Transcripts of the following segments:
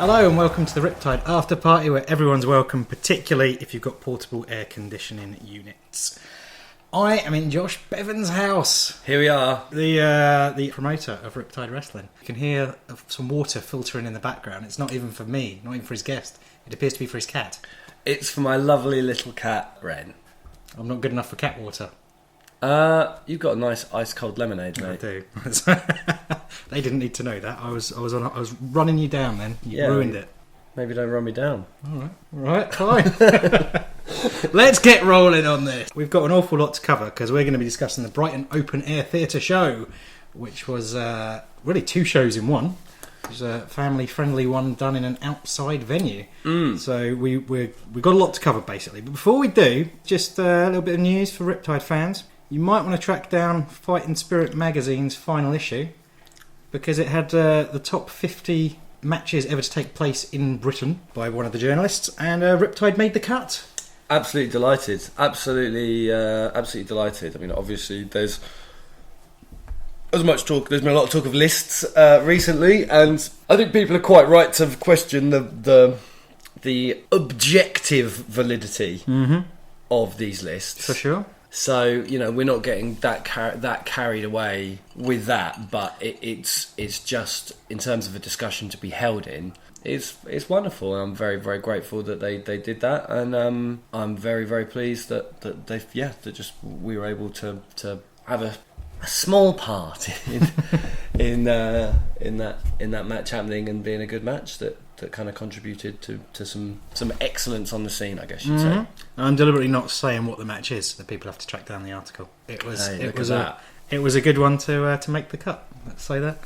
Hello and welcome to the RIPTIDE Afterparty, where everyone's welcome, particularly if you've got portable air conditioning units. I am in Josh Bevan's house. Here we are. The promoter of RIPTIDE Wrestling. You can hear some water filtering in the background. It's not even for me, not even for his guest. It appears to be for his cat. It's for my lovely little cat, Ren. I'm not good enough for cat water. You've got a nice ice-cold lemonade, mate. I do. They didn't need to know that. I was running you down then. You ruined it. Maybe don't run me down. All right, fine. Let's get rolling on this. We've got an awful lot to cover because we're going to be discussing the Brighton Open Air Theatre show, which was really two shows in one. It was a family-friendly one done in an outside venue. So we've got a lot to cover, basically. But before we do, just a little bit of news for Riptide fans. You might want to track down Fighting Spirit magazine's final issue, because it had the top 50 matches ever to take place in Britain by one of the journalists, and Riptide made the cut. Absolutely delighted. Absolutely delighted. I mean, obviously, there's much talk. There's been a lot of talk of lists recently, and I think people are quite right to question the objective validity of these lists. For sure. So, you know, we're not getting that carried away with that, but it's just, in terms of a discussion to be held in, it's wonderful. I'm very, very grateful that they did that, and I'm very, very pleased that we were able to have a small part in that match happening and being a good match that kind of contributed to some excellence on the scene, I guess you'd say. I'm deliberately not saying what the match is, that people have to track down the article. It was a good one to make the cut. Let's say that.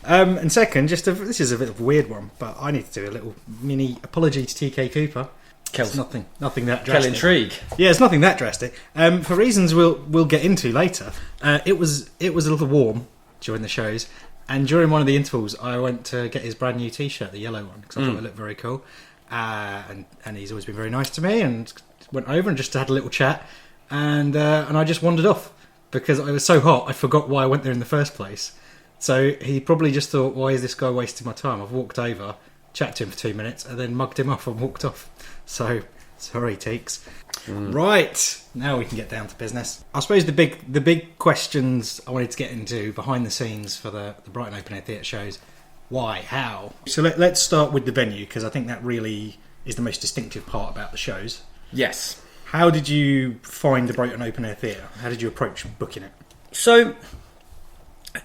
And second, this is a bit of a weird one, but I need to do a little mini apology to TK Cooper. It's nothing that drastic. Intrigue. Yeah, it's nothing that drastic. For reasons we'll get into later. It was a little warm during the shows. And during one of the intervals, I went to get his brand new T-shirt, the yellow one, because I thought it looked very cool. And he's always been very nice to me, and went over and just had a little chat. And I just wandered off because it was so hot, I forgot why I went there in the first place. So he probably just thought, why is this guy wasting my time? I've walked over, chatted to him for 2 minutes, and then mugged him off and walked off. So, sorry, Teeks. Right, now we can get down to business. I suppose the big questions I wanted to get into behind the scenes for the Brighton Open Air Theatre shows. Why? How? So let's start with the venue, because I think that really is the most distinctive part about the shows. Yes. How did you find the Brighton Open Air Theatre? How did you approach booking it? So,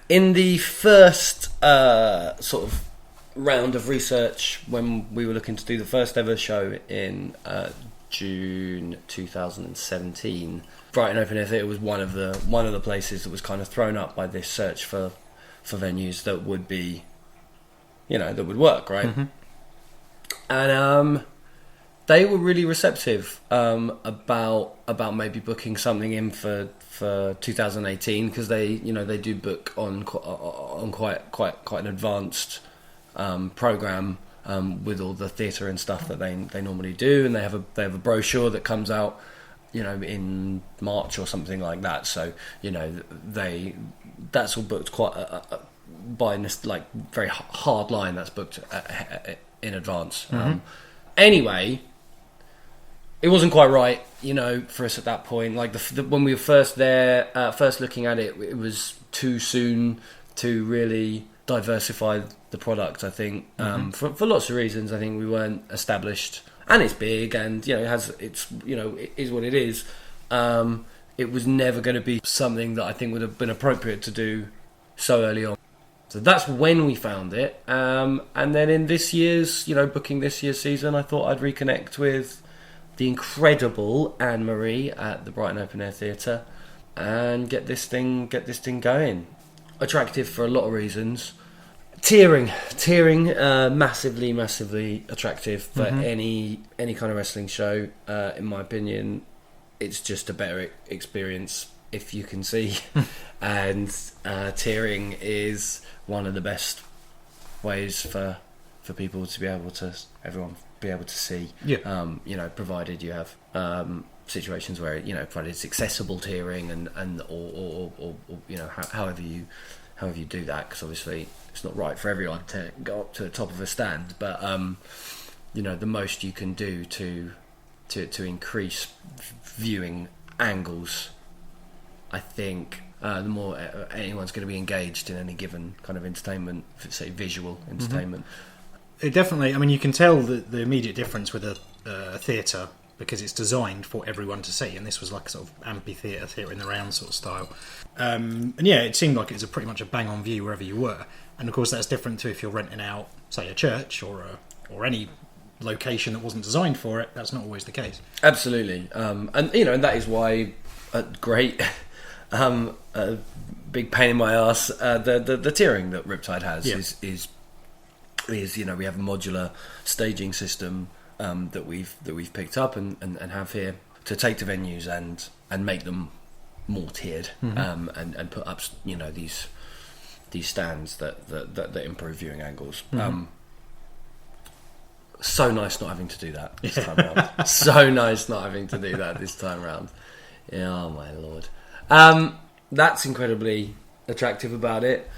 in the first sort of round of research, when we were looking to do the first ever show in June 2017, Brighton Open Air Theatre was one of the places that was kind of thrown up by this search for venues that would be, that would work, right? And they were really receptive about maybe booking something in for 2018, because they do book on quite an advanced program. With all the theatre and stuff that they normally do, and they have a brochure that comes out, in March or something like that. So that's all booked quite by this very hard line. That's booked in advance. Anyway, it wasn't quite right, for us at that point. Like when we were first there, first looking at it, it was too soon to really diversify the product, I think, for lots of reasons. I think we weren't established, and it's big, and it is what it is. It was never going to be something that I think would have been appropriate to do so early on. So that's when we found it, and then in this year's, booking this year's season, I thought I'd reconnect with the incredible Anne-Marie at the Brighton Open Air Theatre and get this thing going. Attractive for a lot of reasons. Tiering, massively attractive for any kind of wrestling show. In my opinion, it's just a better experience if you can see, and tiering is one of the best ways for people to be able to see. Provided you have situations where provided it's accessible tiering and or however however you do that, because obviously it's not right for everyone to go up to the top of a stand, but the most you can do to increase viewing angles, I think the more anyone's going to be engaged in any given kind of entertainment, say visual entertainment. It definitely, I mean, you can tell the immediate difference with a theatre, because it's designed for everyone to see, and this was like a sort of amphitheatre, theatre in the round sort of style. And yeah, it seemed like it was pretty much a bang-on view wherever you were. And of course that's different to if you're renting out, say, a church or any location that wasn't designed for it. That's not always the case. Absolutely. And that is why a great... a big pain in my ass. The tiering that Riptide has is we have a modular staging system that we've picked up and have here to take to venues and make them more tiered, and put up these stands that improve viewing angles. So nice not having to do that this time round. So nice not having to do that this time round. Oh my lord. That's incredibly attractive about it.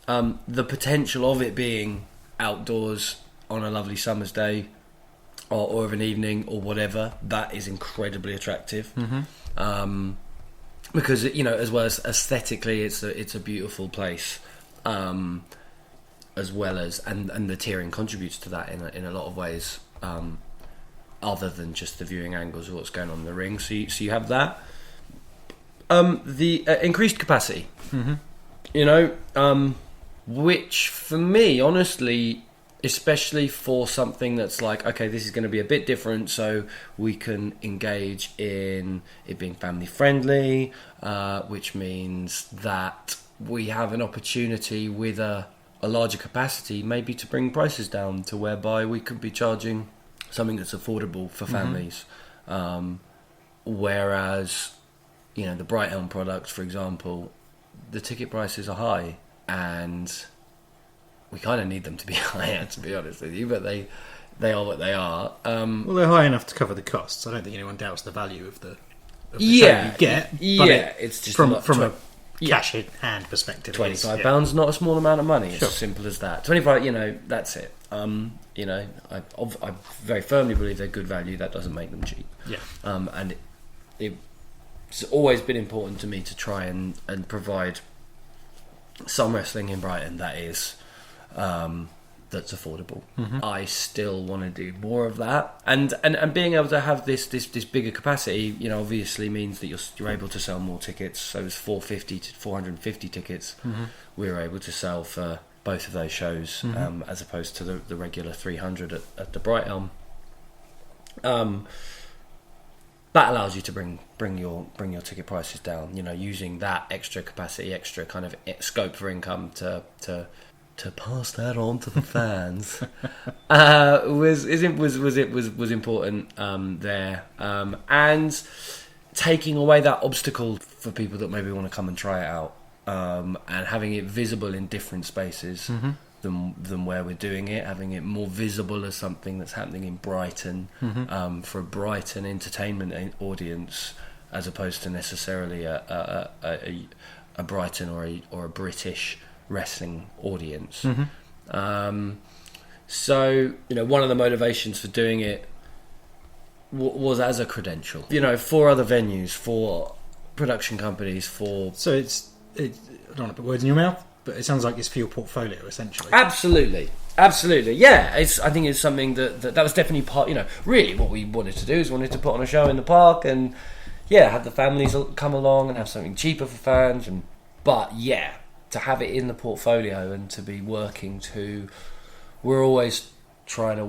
The potential of it being outdoors on a lovely summer's day or of an evening or whatever, that is incredibly attractive. Because as well as aesthetically, it's a beautiful place, as well as and the tiering contributes to that in a lot of ways, other than just the viewing angles of what's going on in the ring. So you have that. The increased capacity, which for me, honestly, especially for something that's like, okay, this is going to be a bit different, so we can engage in it being family friendly, which means that we have an opportunity with a larger capacity, maybe to bring prices down to whereby we could be charging something that's affordable for families, whereas the Brighton products, for example, the ticket prices are high, and we kind of need them to be higher, to be honest with you, but they are what they are. Well, they're high enough to cover the costs. I don't think anyone doubts the value of the show you get. But it's just from a cash in hand perspective. £25, not a small amount of money. It's as simple as that. 25, that's it. I very firmly believe they're good value. That doesn't make them cheap. Yeah. And it's always been important to me to try and provide some wrestling in Brighton that is that's affordable. I still want to do more of that, and being able to have this bigger capacity, obviously means that you're able to sell more tickets. So it's 450 to 450 tickets we were able to sell for both of those shows, as opposed to the regular 300 at the Brighton. That allows you to bring your ticket prices down. Using that extra capacity, extra kind of scope for income to pass that on to the fans was important there, and taking away that obstacle for people that maybe want to come and try it out, and having it visible in different spaces. Than where we're doing it, having it more visible as something that's happening in Brighton, for a Brighton entertainment audience, as opposed to necessarily a Brighton or a British wrestling audience. So one of the motivations for doing it was as a credential, for other venues, for production companies, So it's I don't want to put words in your mouth, but it sounds like it's for your portfolio, essentially. Absolutely. Yeah, I think it's something that was definitely part. Really, what we wanted to do is wanted to put on a show in the park, and have the families come along and have something cheaper for fans. But to have it in the portfolio and to be working to, we're always trying to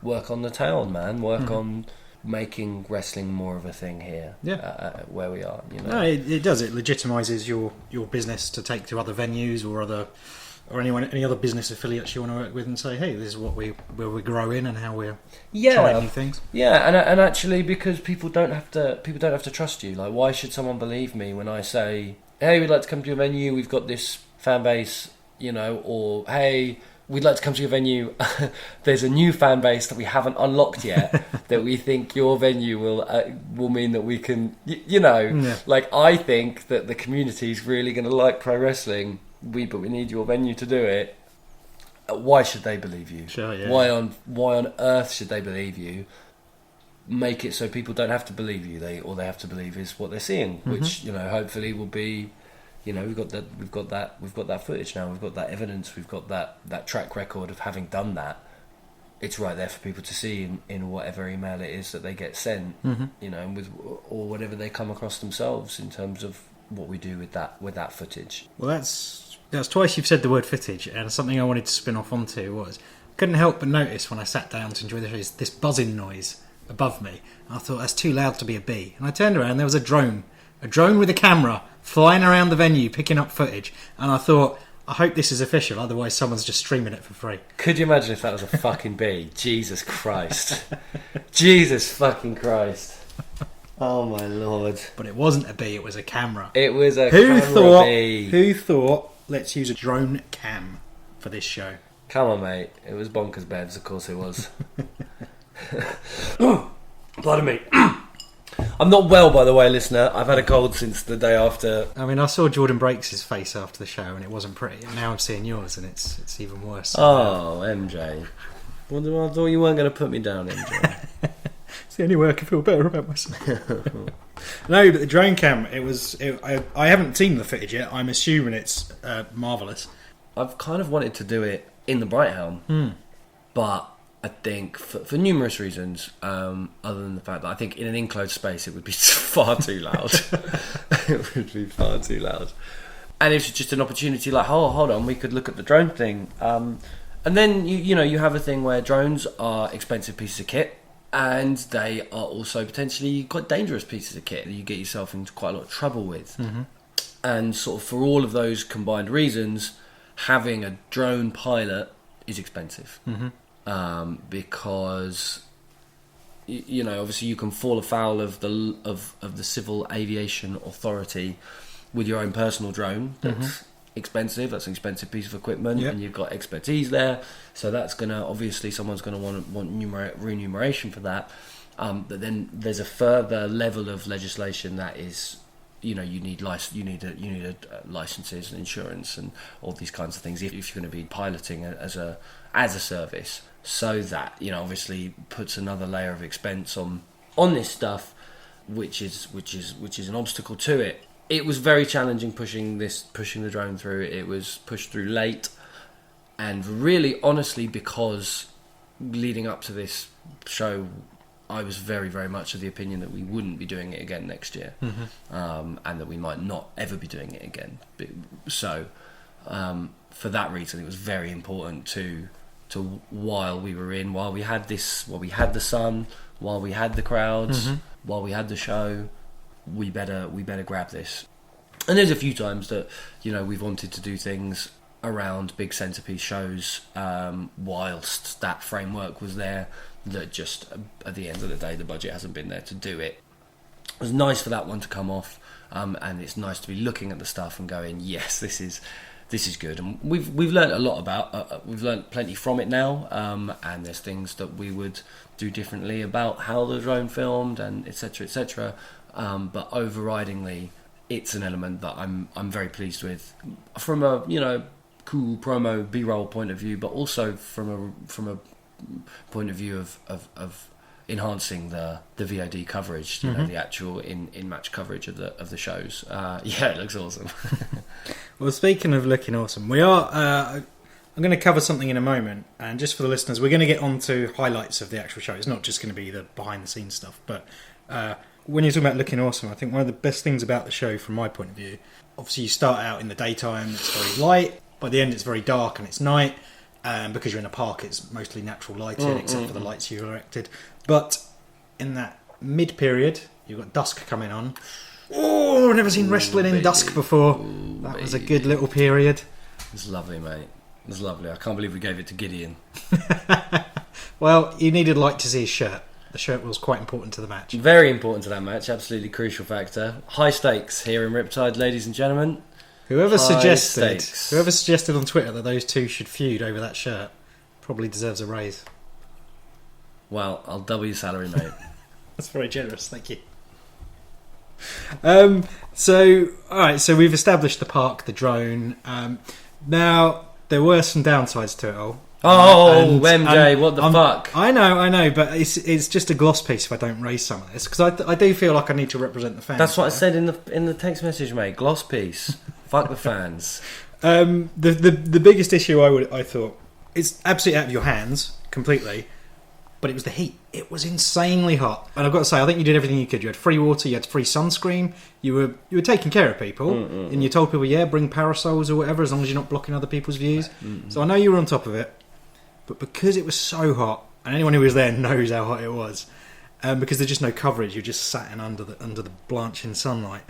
work on the town, man. Work on making wrestling more of a thing here, where we are. No, it does. It legitimises your business to take to other venues or any other business affiliates you want to work with, and say, hey, this is where we're growing and how we're trying new things. Yeah, and actually, because people don't have to trust you. Like, why should someone believe me when I say, hey, we'd like to come to your venue, we've got this fan base, or hey, we'd like to come to your venue. There's a new fan base that we haven't unlocked yet that we think your venue will mean that we can, like, I think that the community's really going to like pro wrestling, but we need your venue to do it. Why should they believe you? Sure, yeah. Why on earth should they believe you? Make it so people don't have to believe you. They have to believe is what they're seeing, which hopefully will be. We've got that footage now. We've got that evidence. We've got that track record of having done that. It's right there for people to see in whatever email it is that they get sent. Or whatever they come across themselves in terms of what we do with that footage. Well, that's twice you've said the word footage, and something I wanted to spin off onto was I couldn't help but notice when I sat down to enjoy the show is this buzzing noise above me. I thought that's too loud to be a bee, and I turned around and there was a drone with a camera flying around the venue picking up footage, and I thought, I hope this is official, otherwise someone's just streaming it for free. Could you imagine if that was a fucking bee? Jesus Christ. Jesus fucking Christ. Oh my lord. But it wasn't a bee, it was a camera. It was a camera bee. Who thought, let's use a drone cam for this show? Come on, mate. It was bonkers bevs, of course it was. Pardon me. I'm not well, by the way, listener. I've had a cold since the day after. I mean, I saw Jordan breaks his face after the show and it wasn't pretty. And now I'm seeing yours and it's even worse. Oh, MJ. Well, I thought you weren't going to put me down, MJ. It's the only way I can feel better about myself. No, but the drone cam, I haven't seen the footage yet. I'm assuming it's marvellous. I've kind of wanted to do it in the Brighthelm, but I think for numerous reasons, other than the fact that I think in an enclosed space it would be far too loud. It would be far too loud. And it's just an opportunity like, oh, hold on, we could look at the drone thing. And then, you have a thing where drones are expensive pieces of kit, and they are also potentially quite dangerous pieces of kit that you get yourself into quite a lot of trouble with. Mm-hmm. And sort of for all of those combined reasons, having a drone pilot is expensive. Mm-hmm. Because obviously you can fall afoul of the Civil Aviation Authority with your own personal drone. That's expensive. That's an expensive piece of equipment, and you've got expertise there. So that's someone's gonna want remuneration for that. But then there's a further level of legislation that is, you need licenses and insurance and all these kinds of things if you're going to be piloting as a service. So that obviously puts another layer of expense on this stuff, which is an obstacle to it. It was very challenging pushing the drone through. It was pushed through late, and really honestly, because leading up to this show, I was very, very much of the opinion that we wouldn't be doing it again next year, and that we might not ever be doing it again. So, for that reason, it was very important to while we had the sun, while we had the crowds, while we had the show, we better grab this. And there's a few times that we've wanted to do things around big centerpiece shows, whilst that framework was there. That just at the end of the day, the budget hasn't been there to do it. It was nice for that one to come off, and it's nice to be looking at the stuff and going, yes, this is good. And we've learned a lot about. We've learned plenty from it now, and there's things that we would do differently about how the drone filmed and etc. etc. But overridingly, it's an element that I'm very pleased with from a cool promo B-roll point of view, but also from a point of view of enhancing the VOD coverage, the actual in match coverage of the shows. It looks awesome. Well, speaking of looking awesome, we are. I'm going to cover something in a moment, and just for the listeners, we're going to get on to highlights of the actual show. It's not just going to be the behind the scenes stuff, but when you're talking about looking awesome, I think one of the best things about the show, from my point of view, obviously you start out in the daytime, it's very light. By the end, it's very dark and it's night. Because you're in a park, it's mostly natural lighting, except for the lights you erected. But in that mid-period, you've got dusk coming on. Oh, I've never seen wrestling in dusk before. That was a good little period. It's lovely, mate. It was lovely. I can't believe we gave it to Gideon. Well, you needed light to see his shirt. The shirt was quite important to the match. Very important to that match. Absolutely crucial factor. High stakes here in RIPTIDE, ladies and gentlemen. Whoever High suggested stakes. on Twitter that those two should feud over that shirt probably deserves a raise. Well, I'll double your salary, mate. That's very generous, thank you. So we've established the park, the drone. Now, there were some downsides to it all. Oh, MJ, what the fuck? I know, but it's just a gloss piece if I don't raise some of this, because I do feel like I need to represent the fans. That's what I said in the text message, mate. Gloss piece. Fuck the fans. The biggest issue I thought, it's absolutely out of your hands completely, but it was the heat. It was insanely hot, and I've got to say, I think you did everything you could. You had free water, you had free sunscreen, you were taking care of people, and you told people, bring parasols or whatever, as long as you're not blocking other people's views. So I know you were on top of it, but because it was so hot, and anyone who was there knows how hot it was, because there's just no coverage, you're just sat in under the blanching sunlight.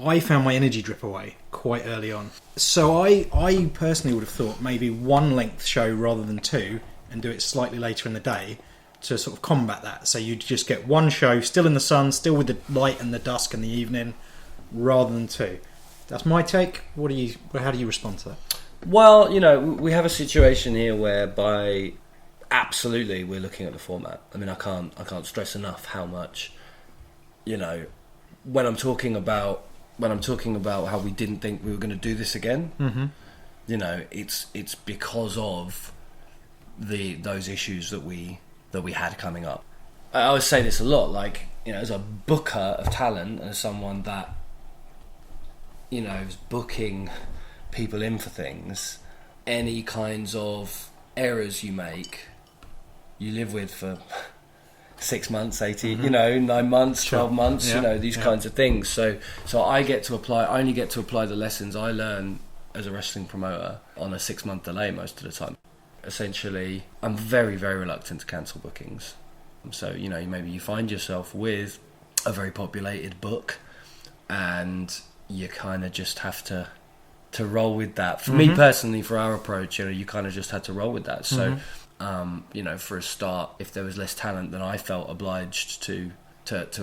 I found my energy drip away quite early on. So I personally would have thought maybe one length show rather than two, and do it slightly later in the day to sort of combat that. So you'd just get one show still in the sun, still with the light and the dusk in the evening, rather than two. That's my take. How do you respond to that? Well, we have a situation here whereby absolutely we're looking at the format. I mean, I can't stress enough how much, when I'm talking about how we didn't think we were going to do this again, it's because of those issues that we had coming up. I always say this a lot, as a booker of talent, and as someone that is booking people in for things, any kinds of errors you make, you live with for 6 months, 18, 9 months, 12 months, these kinds of things. So I only get to apply the lessons I learn as a wrestling promoter on a 6-month delay most of the time. Essentially, I'm very, very reluctant to cancel bookings. So, maybe you find yourself with a very populated book and you kind of just have to roll with that. For me personally, for our approach, you kind of just had to roll with that. So, for a start, if there was less talent, then I felt obliged to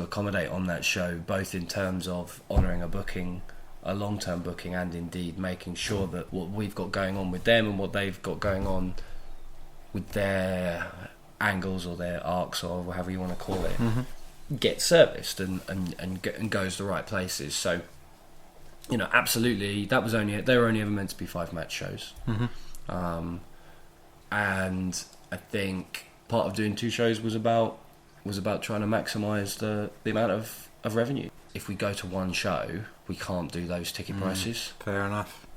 accommodate on that show, both in terms of honouring a long-term booking, and indeed making sure that what we've got going on with them and what they've got going on with their angles or their arcs or however you want to call it, get serviced and goes the right places. So, absolutely, they were only ever meant to be 5-match shows. And I think part of doing 2 shows was about trying to maximise the amount of revenue. If we go to 1 show, we can't do those ticket prices. Fair enough.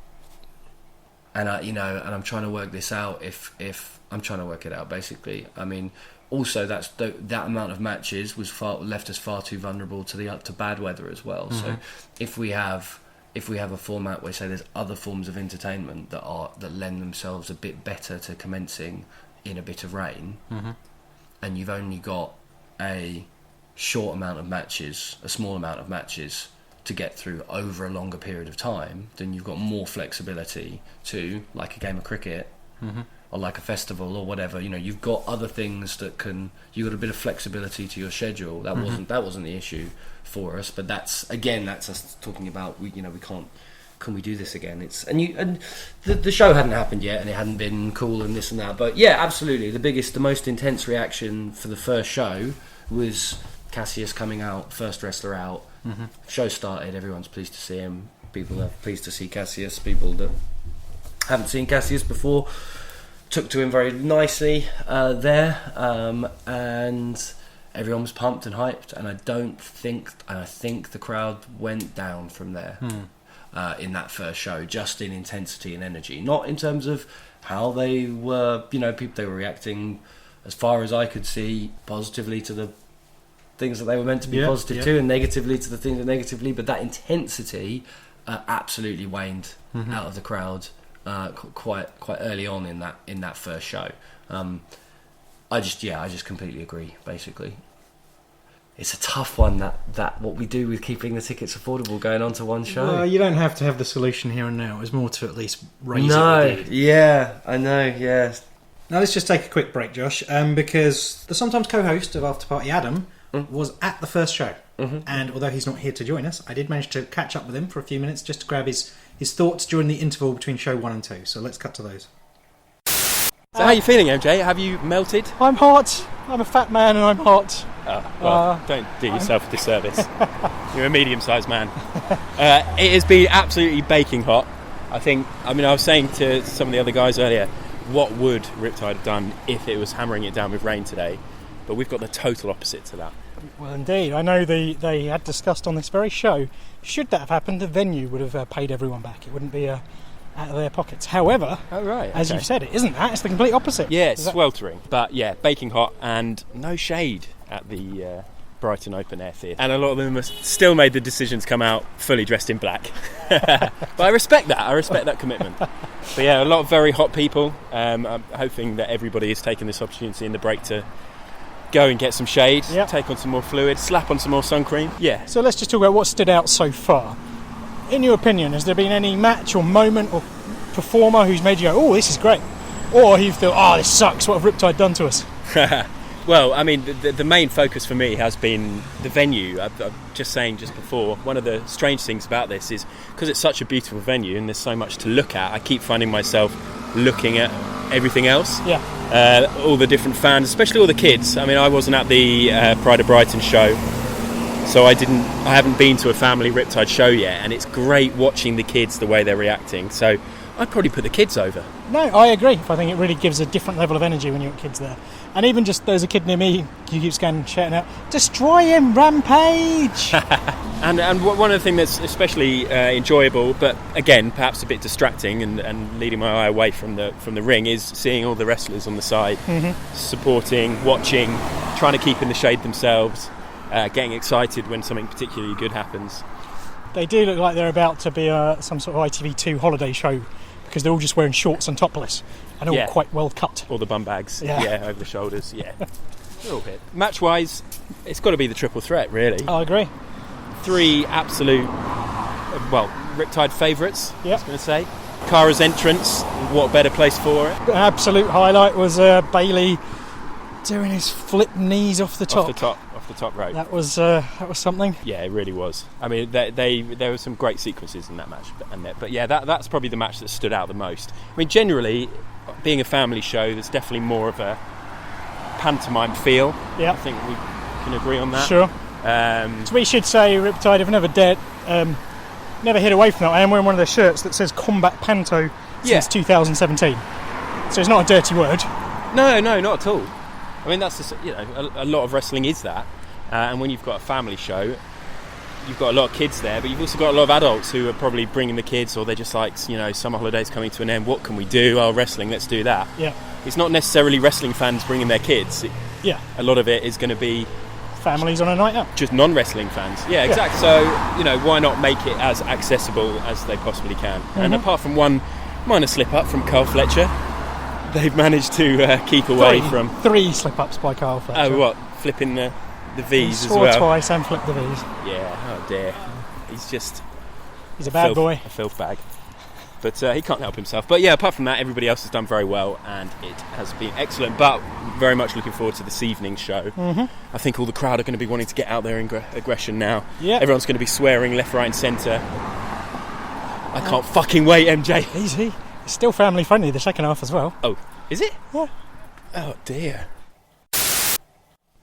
And and I'm trying to work this out. If I'm trying to work it out, basically. I mean, also that amount of matches left us far too vulnerable to bad weather as well. So if we have a format where, say, there's other forms of entertainment that lend themselves a bit better to commencing in a bit of rain, and you've only got a small amount of matches to get through over a longer period of time, then you've got more flexibility to, like a game of cricket or like a festival or whatever. You've got other things you've got a bit of flexibility to your schedule. That wasn't the issue for us, but that's us talking about can we do this again? The show hadn't happened yet, and it hadn't been cool and this and that. But yeah, absolutely, the most intense reaction for the first show was Cassius coming out, first wrestler out. Show started, everyone's pleased to see him. People are pleased to see Cassius. People that haven't seen Cassius before took to him very nicely there, and everyone was pumped and hyped. And I think the crowd went down from there in that first show, just in intensity and energy, not in terms of how they were. They were reacting, as far as I could see, positively to the things that they were meant to be positive to, and negatively to the things that negatively. But that intensity absolutely waned out of the crowd quite early on in that first show. I just completely agree. Basically, it's a tough one, that what we do with keeping the tickets affordable going on to 1 show. Well, you don't have to have the solution here and now. It's more to at least raise it with you. Yeah, I know. Yeah. Now let's just take a quick break, Josh, because the sometimes co-host of Afterparty, Adam, was at the first show. And although he's not here to join us, I did manage to catch up with him for a few minutes just to grab his thoughts during the interval between show 1 and 2. So let's cut to those. So how are you feeling, MJ? Have you melted? I'm hot. I'm a fat man and I'm hot. Don't do yourself a disservice. You're a medium-sized man. It has been absolutely baking hot. I was saying to some of the other guys earlier, what would Riptide have done if it was hammering it down with rain today? But we've got the total opposite to that. Well, indeed. I know they had discussed on this very show, should that have happened, the venue would have paid everyone back. It wouldn't be out of their pockets. However, as you've said, it isn't that. It's the complete opposite. Yeah, it's sweltering. But yeah, baking hot and no shade at the Brighton Open Air Theatre. And a lot of them have still made the decision to come out fully dressed in black. But I respect that. I respect that commitment. But yeah, a lot of very hot people. I'm hoping that everybody is taking this opportunity in the break to go and get some shade, take on some more fluid, slap on some more sun cream. Yeah. So let's just talk about what stood out so far. In your opinion, has there been any match or moment or performer who's made you go, oh, this is great? Or you feel, oh, this sucks, what have Riptide done to us? Well, I mean, the main focus for me has been the venue. I'm just saying just before, one of the strange things about this is because it's such a beautiful venue and there's so much to look at, I keep finding myself looking at everything else. Yeah. All the different fans, especially all the kids. I mean, I wasn't at the Pride of Brighton show, so I haven't been to a family Riptide show yet, and it's great watching the kids, the way they're reacting. So I'd probably put the kids over. No, I agree. I think it really gives a different level of energy when you've got kids there. And even just, there's a kid near me, you keep shouting out, destroy him, rampage! and one of the things that's especially enjoyable, but again, perhaps a bit distracting and leading my eye away from the ring, is seeing all the wrestlers on the side, supporting, watching, trying to keep in the shade themselves, getting excited when something particularly good happens. They do look like they're about to be some sort of ITV2 holiday show, because they're all just wearing shorts and topless and all quite well cut. All the bum bags, over the shoulders, A little bit. Match-wise, it's got to be the triple threat, really. I agree. 3 absolute, Riptide favourites, I was going to say. Kara's entrance, what better place for it? An absolute highlight was Bailey doing his flip knees off the top. Off the top rope. That was something. Yeah, it really was. I mean, there were some great sequences in that match, but yeah, that's probably the match that stood out the most. I mean, generally, being a family show, there's definitely more of a pantomime feel. Yeah, I think we can agree on that. Sure. So we should say Riptide have never hid away from that. I am wearing one of their shirts that says Combat Panto since 2017. So it's not a dirty word. No, not at all. I mean, that's just, a lot of wrestling is that, and when you've got a family show, you've got a lot of kids there, but you've also got a lot of adults who are probably bringing the kids, or they're just like, summer holidays coming to an end, what can we do? Oh, wrestling, let's do that. Yeah. It's not necessarily wrestling fans bringing their kids. A lot of it is going to be families on a night out. Just non-wrestling fans. Yeah, exactly. So, why not make it as accessible as they possibly can? And apart from one minor slip-up from Carl Fletcher, they've managed to keep away from 3 slip-ups by Carl Fletcher. Oh, what? Flipping the V's as well. He swore twice and flipped the V's. Yeah, oh dear. He's a bad boy. A filth bag. But he can't help himself. But yeah, apart from that, everybody else has done very well, and it has been excellent. But very much looking forward to this evening's show. I think all the crowd are going to be wanting to get out there in aggression now. Yeah. Everyone's going to be swearing left, right and centre. I can't fucking wait, MJ. Easy. It's still family friendly, the second half as well. Oh, is it? Yeah. Oh dear.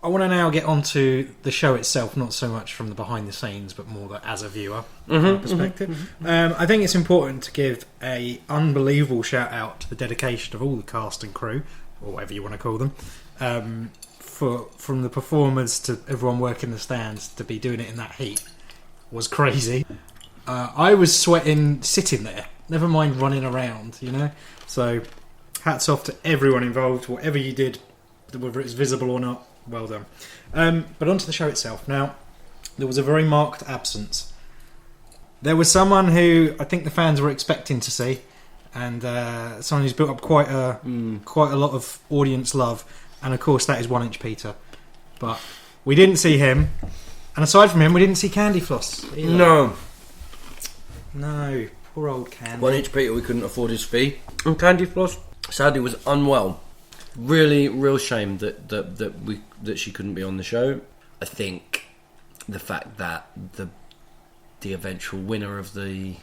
I want to now get on to the show itself, not so much from the behind the scenes, but more as a viewer perspective. I think it's important to give a unbelievable shout out to the dedication of all the cast and crew, or whatever you want to call them, from the performers to everyone working the stands, to be doing it in that heat was crazy. I was sweating sitting there, never mind running around, So hats off to everyone involved, whatever you did, whether it's visible or not. Well done. But onto the show itself. Now, there was a very marked absence. There was someone who I think the fans were expecting to see, and someone who's built up quite a lot of audience love, and of course that is 1 Inch Peter. But we didn't see him, and aside from him, we didn't see Candy Floss either. No, poor old Candy. 1 Inch Peter, we couldn't afford his fee, and Candy Floss sadly was unwell. Really, real shame that she couldn't be on the show. I think the fact that the eventual winner of the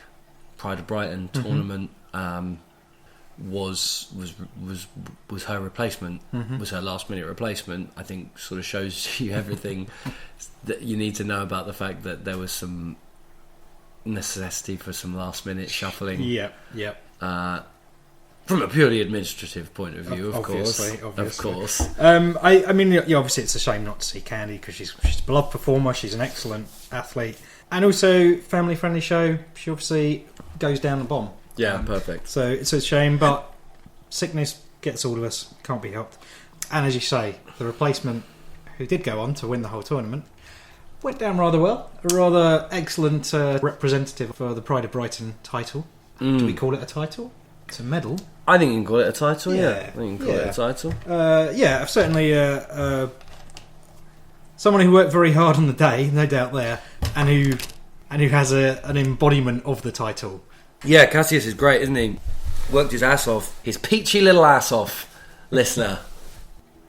Pride of Brighton tournament was her replacement, was her last minute replacement, I think sort of shows you everything that you need to know about the fact that there was some necessity for some last minute shuffling. From a purely administrative point of view, obviously. Of course. I mean, yeah, obviously it's a shame not to see Candy because she's a beloved performer, she's an excellent athlete, and also family friendly show. She obviously goes down the bomb. Yeah, perfect. So it's a shame, but sickness gets all of us, can't be helped. And as you say, the replacement, who did go on to win the whole tournament, went down rather well. A rather excellent representative for the Pride of Brighton title. Do we call it a title? It's a medal. I think you can call it a title, yeah. I think you can call it a title. Certainly someone who worked very hard on the day, no doubt there, and who has an embodiment of the title. Yeah, Cassius is great, isn't he? Worked his ass off. His peachy little ass off, listener.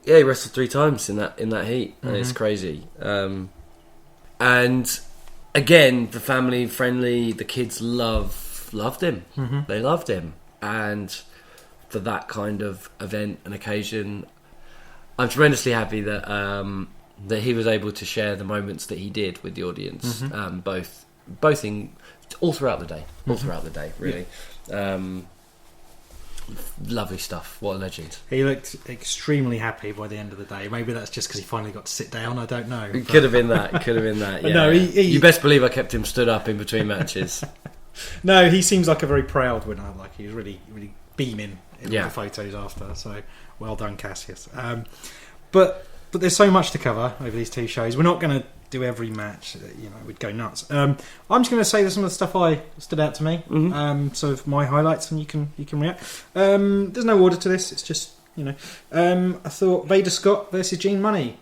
Yeah, he wrestled 3 times in that heat, and it's crazy. And again, the family friendly, the kids loved him. They loved him. And for that kind of event and occasion, I'm tremendously happy that that he was able to share the moments that he did with the audience, both in all throughout the day, really. Lovely stuff. What a legend. He looked extremely happy by the end of the day. Maybe that's just because he finally got to sit down. I don't know. It could have been that. Yeah. No, you best believe I kept him stood up in between matches. No, he seems like a very proud winner. Like he was really, really beaming in the photos after. So well done, Cassius. But there's so much to cover over these 2 shows. We're not going to do every match. We'd go nuts. I'm just going to say some of the stuff I stood out to me. Sort of my highlights, and you can react. There's no order to this. It's just I thought Vader Scott versus Gene Money,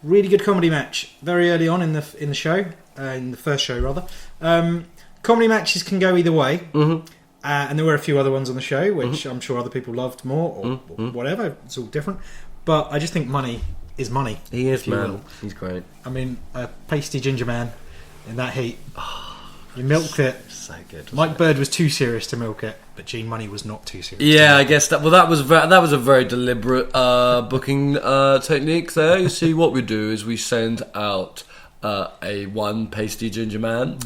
really good comedy match. Very early on in the show, in the first show rather. Comedy matches can go either way, and there were a few other ones on the show which I'm sure other people loved more or whatever. It's all different, but I just think Money is money. He is, man. He's great. I mean, a pasty ginger man in that heat. You milked it. So good. Mike Bird was too serious to milk it, but Gene Money was not too serious. Yeah, I guess that was a very deliberate booking technique there. You see, what we do is we send out one pasty ginger man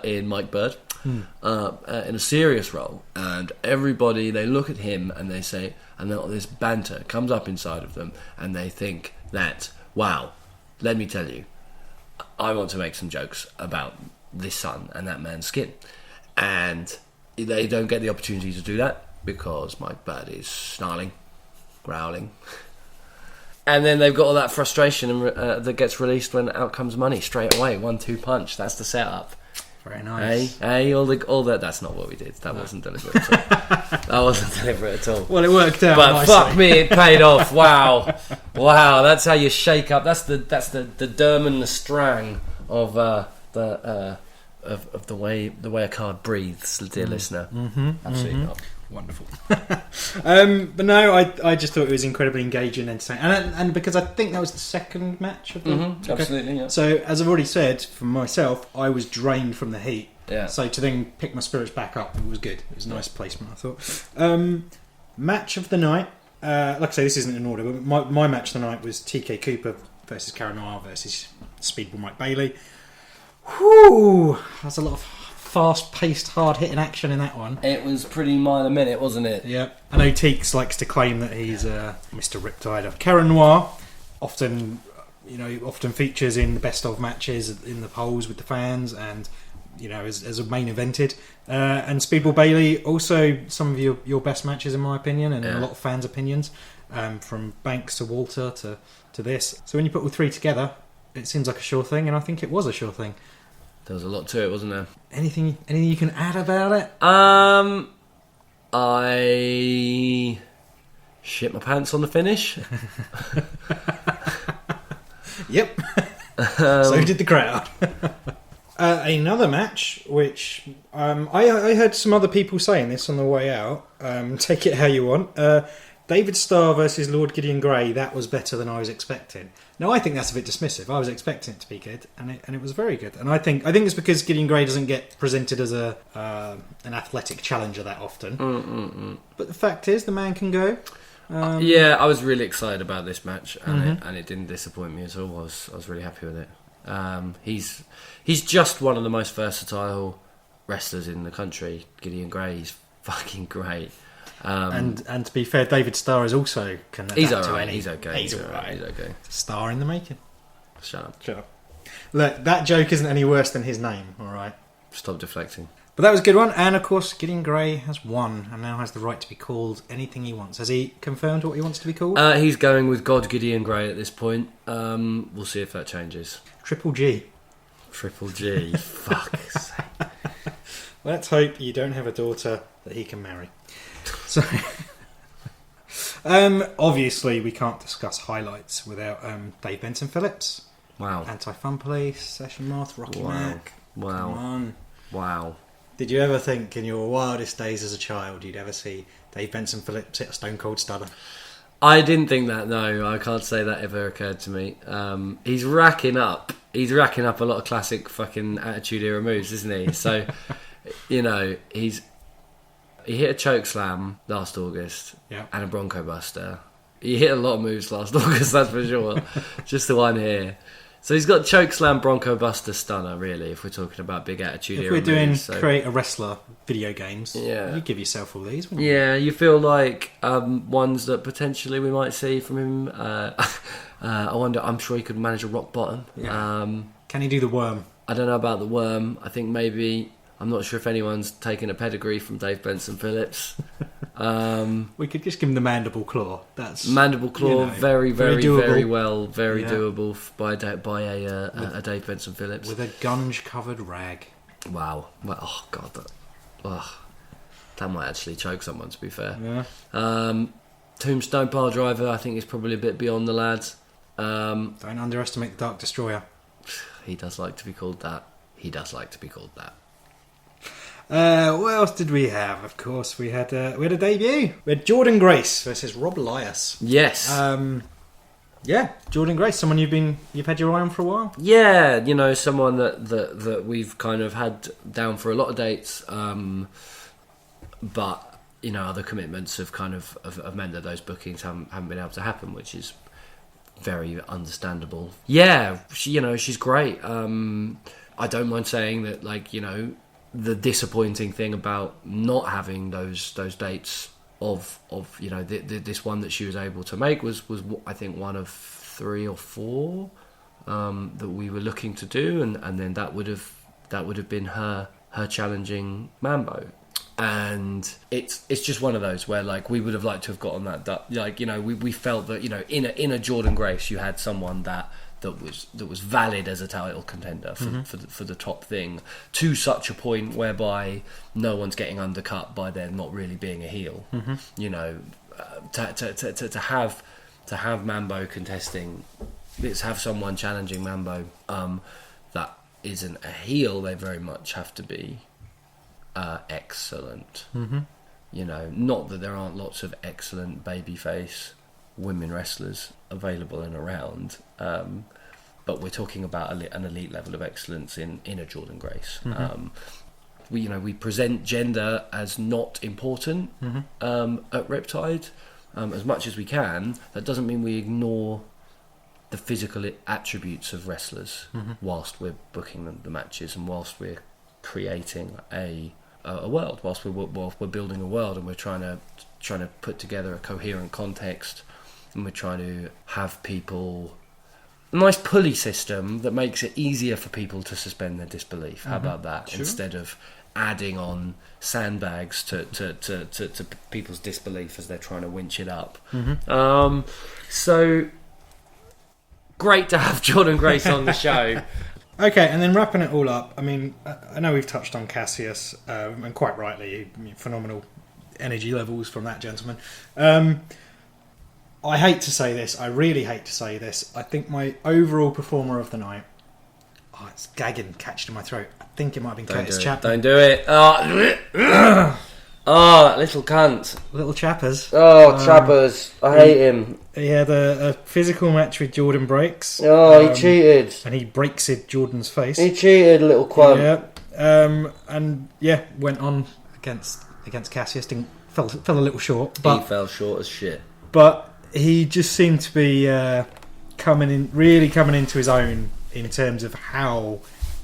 in Mike Bird in a serious role, and everybody, they look at him and they say, and this banter comes up inside of them, and they think that, wow, let me tell you, I want to make some jokes about this son and that man's skin, and they don't get the opportunity to do that because Mike Bird is snarling, growling. And then they've got all that frustration that gets released when out comes Money straight away. 1-2 punch. That's the setup. Very nice. Hey, all that. That's not what we did. That wasn't deliberate at all. Well, it worked out. But nicely. fuck me, it paid off. Wow. That's how you shake up. That's the derm and the strang of the way a card breathes, dear listener. Absolutely not. Wonderful. But no, I just thought it was incredibly engaging and entertaining, and because I think that was the second match of the absolutely, yeah. So as I've already said, for myself, I was drained from the heat. Yeah. So to then pick my spirits back up, it was good. It was a nice placement, I thought. Match of the night. Like I say, this isn't in order, but my match of the night was TK Cooper versus Karen Noir versus Speedball Mike Bailey. Whew, that's a lot of fast-paced, hard-hitting action in that one. It was pretty mile a minute, wasn't it? Yeah. I know Teeks likes to claim that he's Mr. Riptide. Karen Noir often features in the best of matches in the polls with the fans, and as a main evented. And Speedball Bailey, also some of your best matches in my opinion, and a lot of fans' opinions, from Banks to Walter to this. So when you put all 3 together, it seems like a sure thing, and I think it was a sure thing. There was a lot to it, wasn't there? Anything you can add about it? I shit my pants on the finish. Yep. So did the crowd. Another match, which I heard some other people saying this on the way out. Take it how you want. David Starr versus Lord Gideon Grey, that was better than I was expecting. Now, I think that's a bit dismissive. I was expecting it to be good, and it was very good. And I think it's because Gideon Grey doesn't get presented as an athletic challenger that often. But the fact is, the man can go. Yeah, I was really excited about this match, and it didn't disappoint me at all. I was really happy with it. He's just one of the most versatile wrestlers in the country. Gideon Grey, he's fucking great. And to be fair, David Starr is also can adapt he's to alright. any. He's okay. He's alright. He's okay. Star in the making. Shut up. Look, that joke isn't any worse than his name. All right. Stop deflecting. But that was a good one, and of course, Gideon Grey has won and now has the right to be called anything he wants. Has he confirmed what he wants to be called? He's going with God Gideon Grey at this point. We'll see if that changes. Triple G. Triple G. Fuck's sake. Let's hope you don't have a daughter that he can marry. So, obviously, we can't discuss highlights without Dave Benson Phillips. Wow. Anti-Fun Police, Session Moth, Rocky Mac. Wow. Come on. Wow. Did you ever think in your wildest days as a child you'd ever see Dave Benson Phillips hit a Stone Cold Stunner? I didn't think that, no. I can't say that ever occurred to me. He's racking up a lot of classic fucking Attitude Era moves, isn't he? So, you know, he hit a choke slam last August and a Bronco Buster. He hit a lot of moves last August, that's for sure. Just the one here. So he's got choke slam, Bronco Buster, Stunner, really, if we're talking about big Attitude Era moves. If we're doing moves, Create a Wrestler video games, you give yourself all these, wouldn't you? Yeah, you feel like ones that potentially we might see from him. I wonder, I'm sure he could manage a rock bottom. Yeah. Can he do the worm? I don't know about the worm. I think maybe, I'm not sure if anyone's taken a pedigree from Dave Benson Phillips. We could just give him the mandible claw. That's mandible claw, you know, very doable. Doable by a Dave Benson Phillips with a gunge-covered rag. Wow! Well, oh god, that might actually choke someone. To be fair, Tombstone Pile Driver, I think is probably a bit beyond the lads. Don't underestimate the Dark Destroyer. He does like to be called that. What else did we have? Of course, we had a debut. We had Jordan Grace versus Rob Elias. Yes. Jordan Grace, someone you've had your eye on for a while. Yeah, you know, someone that we've kind of had down for a lot of dates, but you know, other commitments have kind of have meant that those bookings haven't been able to happen, which is very understandable. Yeah, she's great. I don't mind saying that, like, you know, the disappointing thing about not having those dates of you know this one that she was able to make was I think one of 3 or 4 that we were looking to do, and then that would have been her challenging Mambo. And it's just one of those where, like, we would have liked to have gotten that, like, you know, we felt that, you know, in a Jordan Grace you had someone that was valid as a title contender for the top thing, to such a point whereby no one's getting undercut by there not really being a heel. You know, to have Mambo contesting, let's have someone challenging Mambo that isn't a heel. They very much have to be excellent. You know, not that there aren't lots of excellent babyface women wrestlers available and around, but we're talking about an elite level of excellence in a Jordan Grace. We present gender as not important at Riptide as much as we can. That doesn't mean we ignore the physical attributes of wrestlers whilst we're booking the matches, and whilst we're creating a world, whilst we're building a world, and we're trying to put together a coherent context, and we're trying to have people a nice pulley system that makes it easier for people to suspend their disbelief. How about that? Sure. Instead of adding on sandbags to people's disbelief as they're trying to winch it up. So great to have Jordan Grace on the show. Okay, and then wrapping it all up, I mean, I know we've touched on Cassius, and quite rightly, phenomenal energy levels from that gentleman. I hate to say this, I really hate to say this, I think my overall performer of the night, it's gagging, catched in my throat, I think it might have been Curtis Chapman. Don't do it. Oh, that little cunt. Little Chappers. Oh, Chappers. I hate him. He had a physical match with Jordan Breaks. Oh, he cheated. And he breaks Jordan's face. He cheated, little cunt. Yeah. And went on against Cassius. Fell a little short. But he fell short as shit. But he just seemed to be coming into his own in terms of how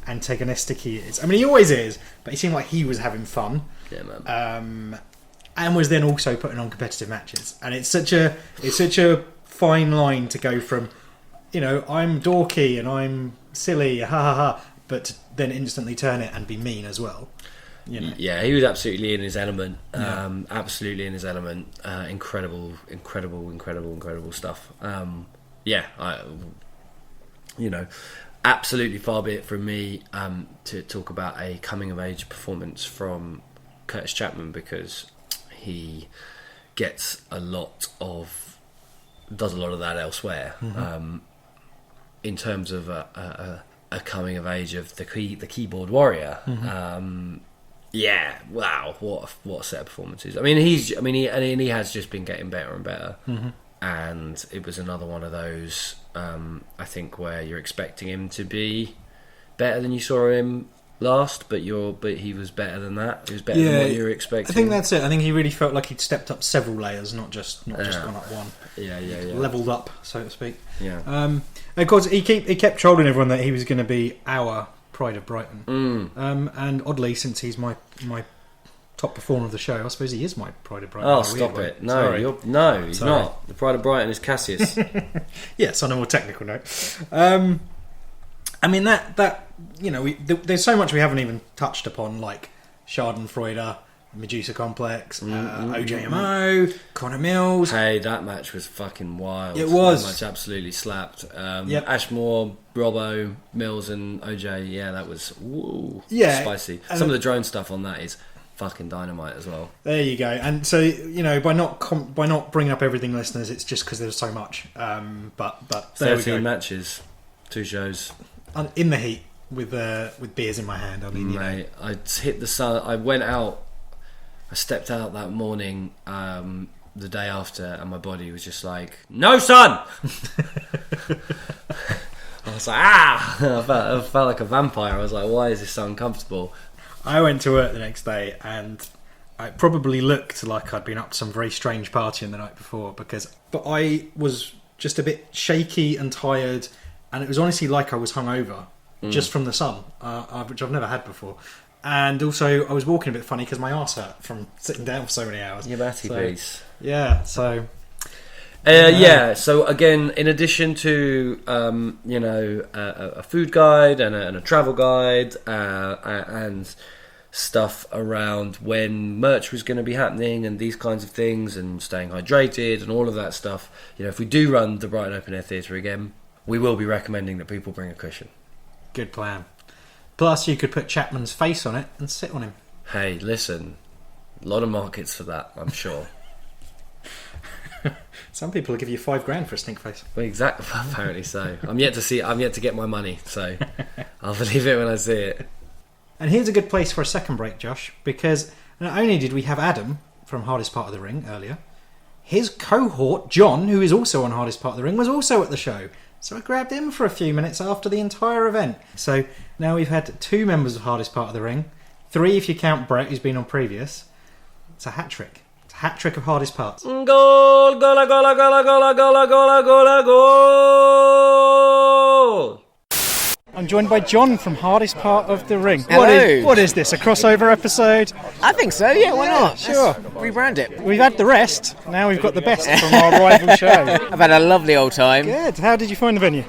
antagonistic he is. I mean, he always is, but he seemed like he was having fun. Yeah, man. And was then also putting on competitive matches. And it's such a fine line to go from, I'm dorky and I'm silly, ha ha ha, but to then instantly turn it and be mean as well. Yeah, he was absolutely in his element. Absolutely in his element. Incredible stuff. Absolutely far be it from me to talk about a coming of age performance from Curtis Chapman, because he does a lot of that elsewhere. In terms of a coming of age of the keyboard warrior. Yeah, wow, what a set of performances. I mean, he has just been getting better and better. And it was another one of those, I think, where you're expecting him to be better than you saw him last, but he was better than that. He was better than what you were expecting. I think that's it. I think he really felt like he'd stepped up several layers, not just gone up one. Yeah. Leveled up, so to speak. Yeah. Of course, he kept trolling everyone that he was going to be our Pride of Brighton. And oddly, since he's my top performer of the show, I suppose he is my Pride of Brighton. Oh, stop it! No, he's not. The Pride of Brighton is Cassius. Yes, on a more technical note. I mean there's so much we haven't even touched upon, like Schadenfreude, Medusa Complex, OJMO, Connor Mills. Hey, that match was fucking wild. It was. That match absolutely slapped. Ashmore, Robbo, Mills and OJ, that was spicy. Some of the drone stuff on that is fucking dynamite as well. There you go. And so, by not bringing up everything, listeners, it's just because there's so much. But 13 matches, 2 shows. In the heat, with beers in my hand. I mean, mate, I hit the sun. I went out. I stepped out that morning, the day after, and my body was just like, "No sun." I was like, I felt like a vampire. I was like, "Why is this so uncomfortable?" I went to work the next day, and I probably looked like I'd been up to some very strange partying the night before, but I was just a bit shaky and tired, and it was honestly like I was hungover just from the sun, which I've never had before. And also, I was walking a bit funny because my arse hurt from sitting down for so many hours. Your batty piece. Yeah, so... So again, in addition to a food guide and a travel guide and stuff around when merch was going to be happening and these kinds of things and staying hydrated and all of that stuff, if we do run the Brighton Open Air Theatre again, we will be recommending that people bring a cushion. Good plan. Plus, you could put Chapman's face on it and sit on him. Hey, listen, a lot of markets for that, I'm sure. Some people will give you $5,000 for a stink face. Well, exactly. Apparently so. I'm yet to get my money, so I'll believe it when I see it. And here's a good place for a second break, Josh, because not only did we have Adam from Hardest Part of the Ring earlier, his cohort John, who is also on Hardest Part of the Ring, was also at the show. So I grabbed him for a few minutes after the entire event. So now we've had 2 members of Hardest Part of the Ring, 3 if you count Brett, who's been on previous. It's a hat trick. Hat trick of hardest parts. Goal, goal, goal, goal, goal, goal, goal, goal, goal, goal. I'm joined by John from Hardest Part of the Ring. Hello. What is this, a crossover episode? I think so, yeah, why not? Sure. Let's rebrand it. We've had the rest, now we've got the best from our rival show. I've had a lovely old time. Good. How did you find the venue?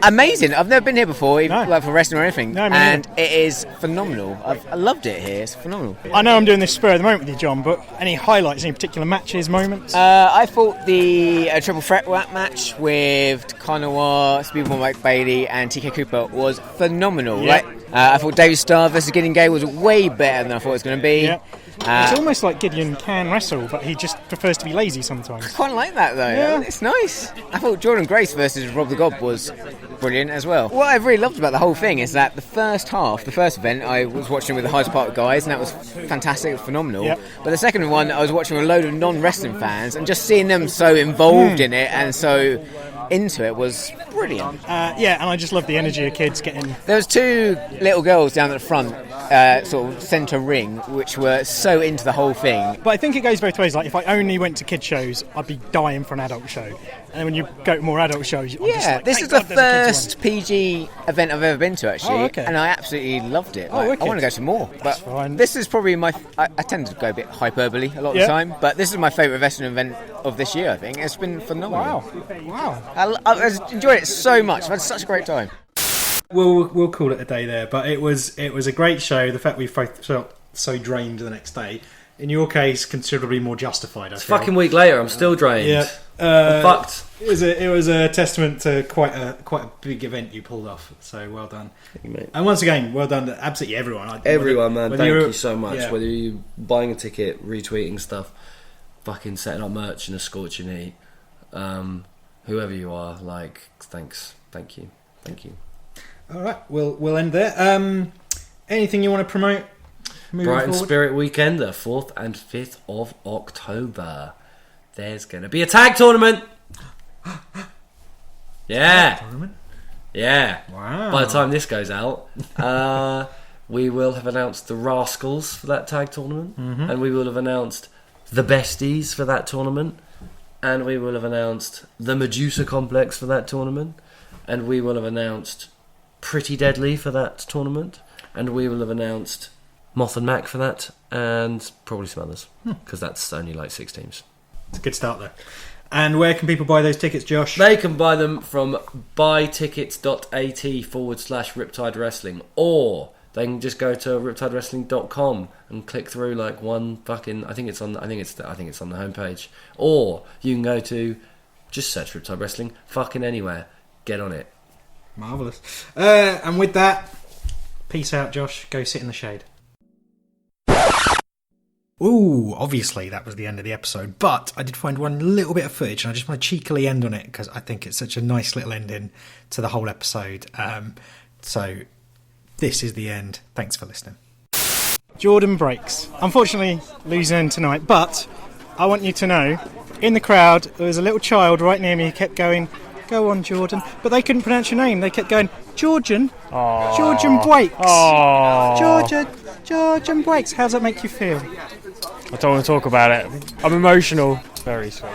Amazing. I've never been here before, even, No. like for wrestling or anything. No, me and neither. it is phenomenal. I loved it here. It's phenomenal. I know I'm doing this spur of the moment with you, John, but any highlights, any particular matches, moments? I thought the triple threat match with Conor, Speedball Mike Bailey and TK Cooper was phenomenal. Yeah. Right? I thought David Starr versus Gideon Gay was way better than I thought it was going to be. Yeah. It's almost like Gideon can wrestle, but he just prefers to be lazy sometimes. I quite like that though. Yeah. It's nice. I thought Jordan Grace versus Rob the God was brilliant as well. What I've really loved about the whole thing is that the first event, I was watching with the Hyde Park guys, and that was fantastic, phenomenal. Yep. But the second one, I was watching with a load of non-wrestling fans, and just seeing them so involved in it and so into it was brilliant. Yeah, and I just love the energy of kids getting... There was 2 little girls down at the front, sort of centre ring, which were so into the whole thing. But I think it goes both ways. Like, if I only went to kid shows, I'd be dying for an adult show. And when you go to more adult shows, I'm just like, this is the first PG event I've ever been to, actually, and I absolutely loved it. I want to go to more. But fine. This is probably my... I tend to go a bit hyperbole a lot of the time, but this is my favourite wrestling event of this year, I think. It's been phenomenal. Wow. I've enjoyed it so much. I've had such a great time. We'll call it a day there, but it was a great show. The fact we both felt so drained the next day, in your case, considerably more justified. It's a fucking week later. I'm still drained. Yeah, I'm fucked. It was a testament to quite a big event you pulled off. So well done. Thank you, mate. And once again, well done to absolutely everyone. Everyone, man. Thank you so much. Yeah. Whether you buying a ticket, retweeting stuff, fucking setting up merch in a scorching heat, whoever you are, like, thanks, thank you. All right, we'll end there. Anything you want to promote? Brighton forward? Spirit Weekend, the 4th and 5th of October. There's going to be a tag tournament. Yeah. Tournament? Yeah. Wow. By the time this goes out, we will have announced the Rascals for that tag tournament, and we will have announced the Besties for that tournament, and we will have announced the Medusa Complex for that tournament, and we will have announced Pretty Deadly for that tournament, and we will have announced Moth and Mac for that, and probably some others, because that's only like 6 teams. It's a good start there. And where can people buy those tickets, Josh? They can buy them from buytickets.at/Riptide Wrestling, or they can just go to riptidewrestling.com and click through like one fucking. I think it's on the homepage, or you can go to just search Riptide Wrestling fucking anywhere. Get on it. Marvellous. And with that, peace out, Josh. Go sit in the shade. Ooh, obviously that was the end of the episode, but I did find one little bit of footage and I just want to cheekily end on it because I think it's such a nice little ending to the whole episode. So this is the end. Thanks for listening. Jordan breaks. Unfortunately, losing tonight, but I want you to know, in the crowd, there was a little child right near me who kept going, "Go on, Jordan," but they couldn't pronounce your name. They kept going, "Georgian, Georgian Breaks, Georgian Breaks." How does that make you feel? I don't want to talk about it. I'm emotional. Very sweet.